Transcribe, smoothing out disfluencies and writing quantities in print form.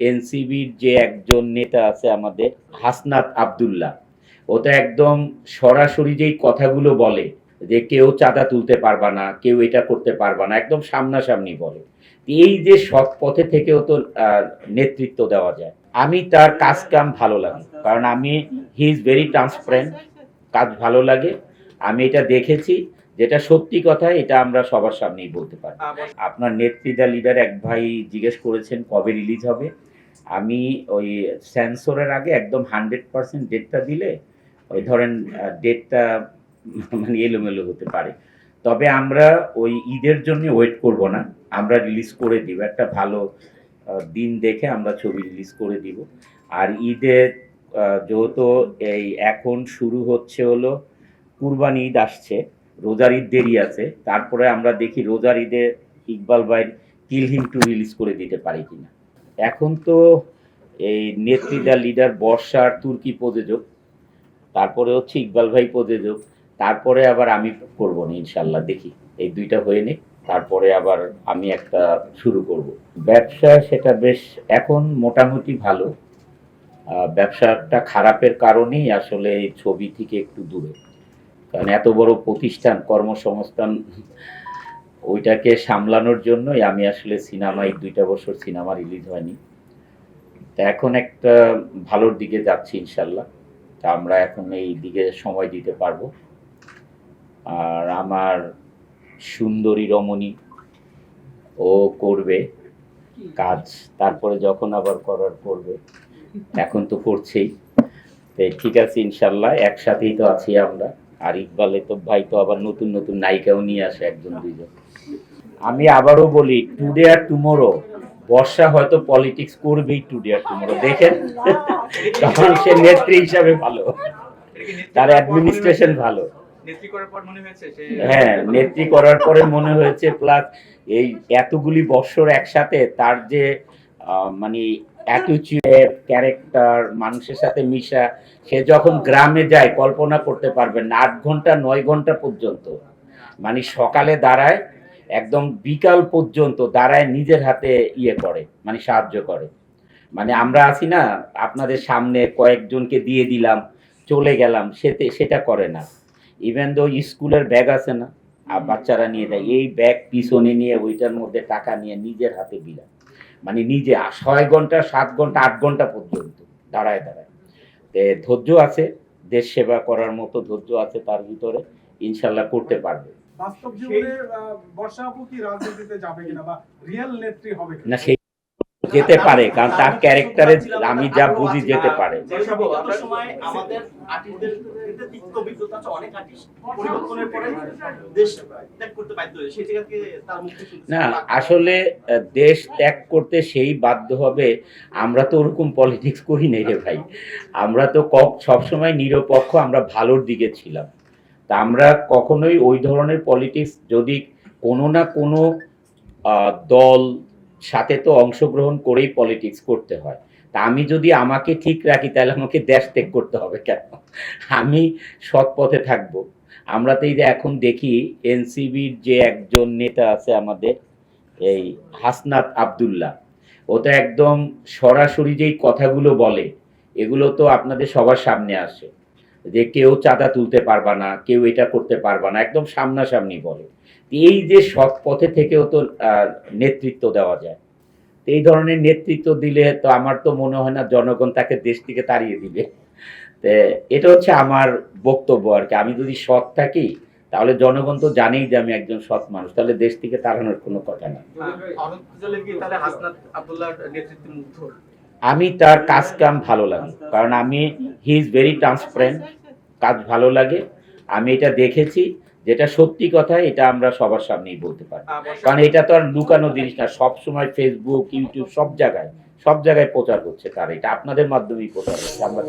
এনসিবির যে একজন নেতা আছে আমাদের হাসনাত আব্দুল্লাহ, ও তো একদম সরাসরি যেই কথাগুলো বলে যে কেউ চাঁদা তুলতে পারবা না, কেউ এটা করতে পারবা না, একদম সামনাসামনি বলে। এই যে সৎ পথে থেকেও তো নেতৃত্ব দেওয়া যায়। আমি তার কাজ কাম ভালো লাগে, কারণ হি ইজ ভেরি ট্রান্সপারেন্ট, কাজ ভালো লাগে। আমি এটা দেখেছি, যেটা সত্যি কথা এটা আমরা সবার সামনেই বলতে পারি। আপনার নেত্রী লিডার এক ভাই জিজ্ঞেস করেছেন কবে রিলিজ হবে। আমি ওই সেন্সরের আগে একদম 100% ডেটটা দিলে ওই ধরেন ডেটটা মানে এলোমেলো হতে পারে। তবে আমরা ওই ঈদের জন্য ওয়েট করব না, আমরা রিলিজ করে দিব একটা ভালো দিন দেখে আমরা ছবি রিলিজ করে দিব। আর ঈদের যেহেতু এই এখন শুরু হচ্ছে হলো কুরবানি ঈদ আসছে, রোজার ঈদ দেরি আছে, তারপরে আমরা দেখি রোজার ঈদে ইকবাল ভাই কিল হিম টু রিলিজ করে দিতে পারি কিনা। এখন তো এই নেত্রী লিডার বর্ষার তুর্কি প্রযোজক, তারপরে হচ্ছে ইকবাল ভাই প্রযোজক, তারপরে আবার আমি করব না ইনশাল্লাহ, দেখি এই দুইটা হয়ে নিক, তারপরে আবার আমি একটা শুরু করব ব্যবসা। সেটা বেশ এখন মোটামুটি ভালো। ব্যবসাটা খারাপের কারণেই আসলে এই ছবি থেকে একটু দূরে, কারণ এত বড় প্রতিষ্ঠান কর্মসংস্থান ওইটাকে সামলানোর জন্যই আমি আসলে সিনেমায় 2টা বছর সিনেমা রিলিজ হয়নি। তা এখন একটা ভালোর দিকে যাচ্ছি ইনশাল্লাহ, তা আমরা এখন এই দিকে সময় দিতে পারবো। আর আমার সুন্দরী রমণী ও করবে কাজ, তারপরে যখন আবার করার করবে, এখন তো করছেই। ঠিক আছে ইনশাল্লাহ, একসাথেই তো আছি আমরা। আর ইকবালে তো ভাই তো আবার নতুন নতুন নায়িকাও নিয়ে আসে, একজন দুইজন। আমি আবারও বলি, টুডে আর টুমোরো বর্ষা হয়তো পলিটিক্স করবেই টুডে আর টুমোরো, দেখেন। কারণ সে নেত্রী হিসাবে ভালো, তার অ্যাডমিনিস্ট্রেশন ভালো। হ্যাঁ, নেত্রী করার পরে মনে হয়েছে, প্লাস এই এতগুলি বছর একসাথে তার যে মানে অ্যাটিটিউড, ক্যারেক্টার, মানুষের সাথে মিশা, সে যখন গ্রামে যায় কল্পনা করতে পারবেন না, 8 ঘন্টা 9 ঘন্টা পর্যন্ত, মানে সকালে দাঁড়ায় একদম বিকাল পর্যন্ত দাঁড়ায়, নিজের হাতে ইয়ে করে, মানে সাহায্য করে। মানে আমরা আছি না, আপনাদের সামনে কয়েকজনকে দিয়ে দিলাম চলে গেলাম, সেটা করে না। ইভেন দো স্কুলের ব্যাগ আছে না, বাচ্চারা নিয়ে যায়, এই ব্যাগ পিছনে নিয়ে ওইটার মধ্যে টাকা নিয়ে নিজের হাতে দিলাম, মানে নিজে 6 ঘন্টা 7 ঘন্টা 8 ঘন্টা পর্যন্ত দাঁড়ায় দাঁড়ায়। ধৈর্য আছে, দেশ সেবা করার মতো ধৈর্য আছে তার ভিতরে, ইনশাল্লাহ করতে পারবে। বাস্তব জীবনে বর্ষা আপু কি রাজনীতিতে যাবে কিনা বা রিয়েল নেত্রী হবে কিনা? না, সেই যেতে পারে, কারণ তার ক্যারেক্টারে আমি যা বুঝি যেতে পারে। না, আসলে দেশ ত্যাগ করতে সেই বাধ্য হবে, আমরা তো ওরকম পলিটিক্স করি নাই রে ভাই। আমরা তো সবসময় নিরপেক্ষ, আমরা ভালোর দিকে ছিলাম। তা আমরা কখনোই ওই ধরনের পলিটিক্স, যদি কোনো না কোনো দল সাথে তো অংশগ্রহণ করেই পলিটিক্স করতে হয়। তা আমি যদি আমাকে ঠিক রাখি, তাহলে আমাকে দেশ ত্যাগ করতে হবে কেন? আমি সৎ পথে থাকবো। আমরা তো এই যে এখন দেখি এনসিবির যে একজন নেতা আছে আমাদের এই হাসনাত আব্দুল্লাহ, ও তো একদম সরাসরি যেই কথাগুলো বলে এগুলো তো আপনাদের সবার সামনে আসে, যে কেউ চাঁদা তুলতে পারবা না, কেউ এটা করতে পারবা না, একদম সামনাসামনি বলে। এই যে সৎ পথে থেকেও তো নেতৃত্ব দেওয়া যায়। এই ধরনের নেতৃত্ব দিলে তো আমার তো মনে হয় না জনগণ তাকে দেশ থেকে তাড়িয়ে দিবে। এটা হচ্ছে আমার বক্তব্য আর কি। আমি যদি সৎ থাকি, তাহলে জনগণ তো জানেই যে আমি একজন সৎ মানুষ, তাহলে দেশ থেকে তাড়ানোর কোনো কথা না। আমি তার কাজ কাম ভালো লাগে, কারণ হি ইজ ভেরি ট্রান্সপারেন্ট, কাজ ভালো লাগে। আমি এটা দেখেছি, যেটা সত্যি কথা এটা আমরা সবার সামনেই বলতে পারি, কারণ এটা তো আর লুকানো জিনিস না। সবসময় ফেসবুক, ইউটিউব সব জায়গায় প্রচার হচ্ছে তার, এটা আপনাদের মাধ্যমেই প্রচার হচ্ছে, আমরা